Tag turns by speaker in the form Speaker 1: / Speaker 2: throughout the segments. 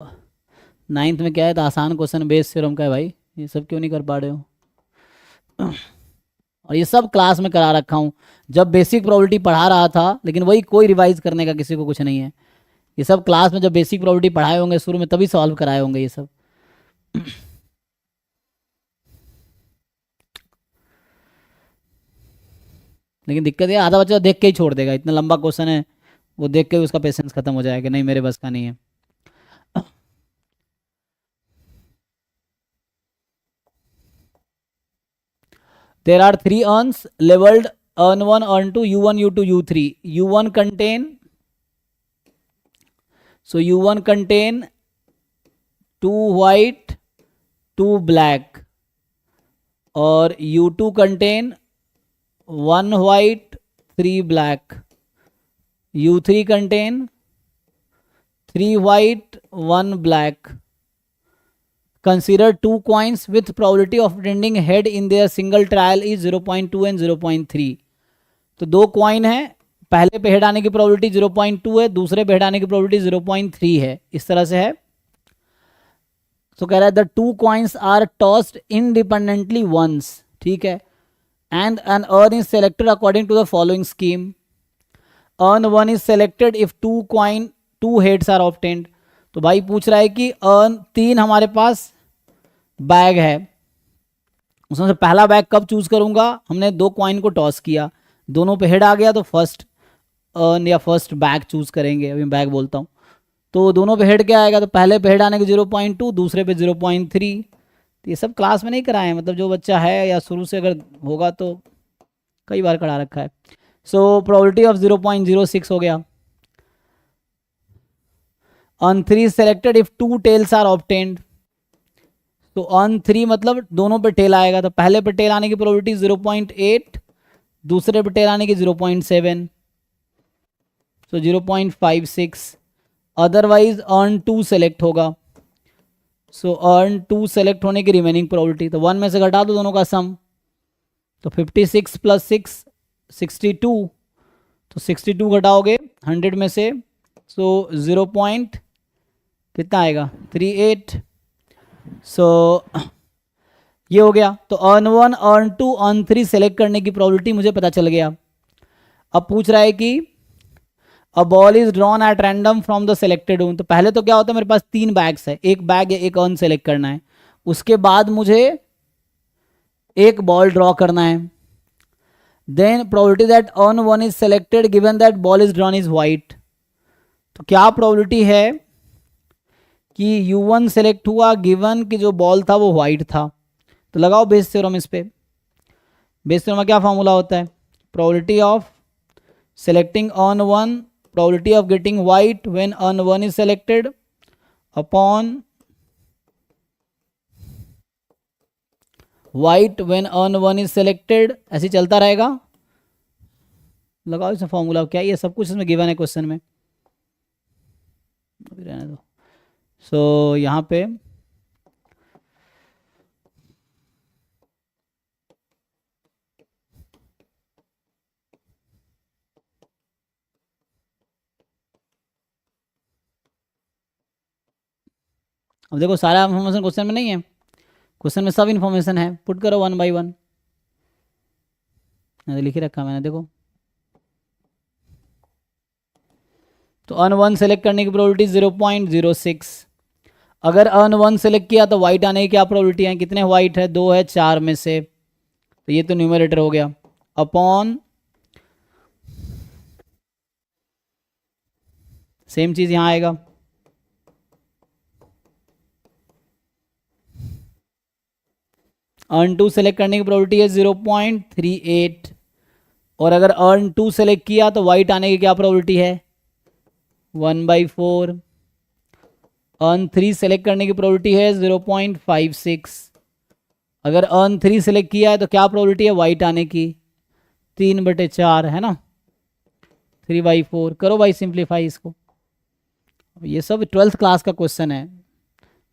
Speaker 1: Ninth में क्या है, तो आसान क्वेश्चन बेस थ्योरम का है भाई, ये सब क्यों नहीं कर पा रहे हो? और ये सब क्लास में करा रखा हूँ, जब बेसिक प्रोबेबिलिटी पढ़ा रहा था, लेकिन वही कोई रिवाइज करने का किसी को कुछ नहीं है। ये सब क्लास में जब बेसिक प्रोबेबिलिटी पढ़ाए होंगे शुरू में, तभी सॉल्व कराए होंगे ये सब। लेकिन दिक्कत ये, आधा बच्चा देख के ही छोड़ देगा, इतना लंबा क्वेश्चन है, वो देख के ही उसका पेशेंस खत्म हो जाएगा, नहीं मेरे बस का नहीं है। There are three urns labeled urn 1, urn 2, U1, U2, U3. U1 contain, so U1 contain 2 white, 2 black, और U2 contain 1 white, 3 black. U3 contain 3 white, 1 black. Consider 2 coins with probability of attending head in their single trial is 0.2 and 0.3. तो दो coin है, पहले पे head आने की probability 0.2 है, दूसरे पे हेड आने की प्रोबेबिलिटी 0.3 है, इस तरह से है। तो कह रहा है the two coins are tossed independently once, ठीक है, and an urn is selected according to the following scheme. Urn 1 is selected if two heads are obtained. तो भाई पूछ रहा है कि अर्न 3 हमारे पास बैग है, उसमें से पहला बैग कब चूज करूंगा, हमने 2 कॉइन को टॉस किया, दोनों पे हेड आ गया तो फर्स्ट अर्न या फर्स्ट बैग चूज करेंगे, अभी बैग बोलता हूँ। तो दोनों पे हेड क्या आएगा, तो पहले पे हेड आने के 0.2, दूसरे पे 0.3। तो ये सब क्लास में नहीं कराए, मतलब जो बच्चा है या शुरू से अगर होगा तो कई बार करा रखा है। सो प्रोबेबिलिटी ऑफ 0.06 हो गया। Urn 3 selected if 2 tails are obtained. तो अर्न 3 मतलब दोनों पे टेल आएगा, तो पहले पे टेल आने की प्रोबेबिलिटी 0.8, दूसरे पे टेल आने की 0.7, तो 0.56। अदरवाइज अर्न 2 सेलेक्ट होगा, सो अर्न 2 सेलेक्ट होने की रिमेनिंग प्रोबेबिलिटी, तो 1 में से घटा दो दोनों का सम, तो 56 प्लस 6 62, तो 62 घटाओगे 100 में से, सो 0 पॉइंट कितना आएगा 38। सो ये हो गया। तो अर्न 1, अर्न 2, अर्न 3 सेलेक्ट करने की प्रोबेबिलिटी मुझे पता चल गया। अब पूछ रहा है कि a ball is drawn at random from the selected one. तो पहले तो क्या होता है, मेरे पास 3 बैग्स है, एक बैग या एक अर्न सेलेक्ट करना है, उसके बाद मुझे एक बॉल ड्रॉ करना है। Then probability that urn 1 is selected given that ball is drawn is white. तो क्या प्रोबेबिलिटी है कि U1 सेलेक्ट हुआ गिवन कि जो बॉल था वो वाइट था। तो लगाओ बेस थ्योरम इस पे। बेस थ्योरम का क्या फॉर्मूला होता है, probability of selecting on 1, probability of getting white when on 1 is selected upon white when on 1 is selected, ऐसे चलता रहेगा। लगाओ इसे फॉर्मूला, क्या ये सब कुछ इसमें गिवन है क्वेश्चन में, अभी रहने दो। सो यहाँ पे अब देखो सारा इन्फॉर्मेशन क्वेश्चन में नहीं है, क्वेश्चन में सब इन्फॉर्मेशन है, पुट करो 1 by 1, लिख ही रखा मैंने देखो। तो अर्न 1 सेलेक्ट करने की प्रोबेबिलिटी 0.06। अगर अर्न 1 सेलेक्ट किया तो वाइट आने की क्या प्रोबेबिलिटी है, कितने वाइट है, 2 है 4 में से, तो ये तो न्यूमरेटर हो गया, अपॉन सेम चीज यहां आएगा, अर्न 2 सेलेक्ट करने की प्रोबेबिलिटी है 0.38, और अगर अर्न 2 सेलेक्ट किया तो वाइट आने की क्या प्रोबेबिलिटी है 1/4। अर्न 3 सेलेक्ट करने की प्रोबेबिलिटी है 0.56। अगर अर्न 3 सेलेक्ट किया है तो क्या प्रोबेबिलिटी है वाइट आने की 3/4 है ना, 3/4। करो भाई सिंप्लीफाई इसको। ये सब 12th क्लास का क्वेश्चन है,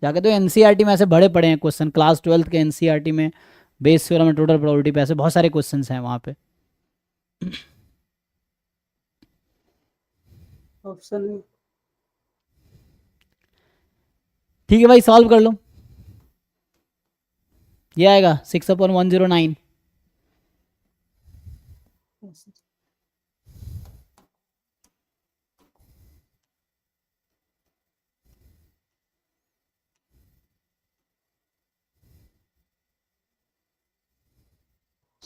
Speaker 1: जाके तो एनसीईआरटी में ऐसे बड़े पड़े हैं क्वेश्चन, क्लास 12th के एनसीईआरटी में बेस थ्योरम में टोटल प्रोबेबिलिटी पे ऐसे बहुत सारे क्वेश्चन हैं वहाँ पे।
Speaker 2: ऑप्शन
Speaker 1: ठीक है भाई, सॉल्व कर लो। ये आएगा 6/109।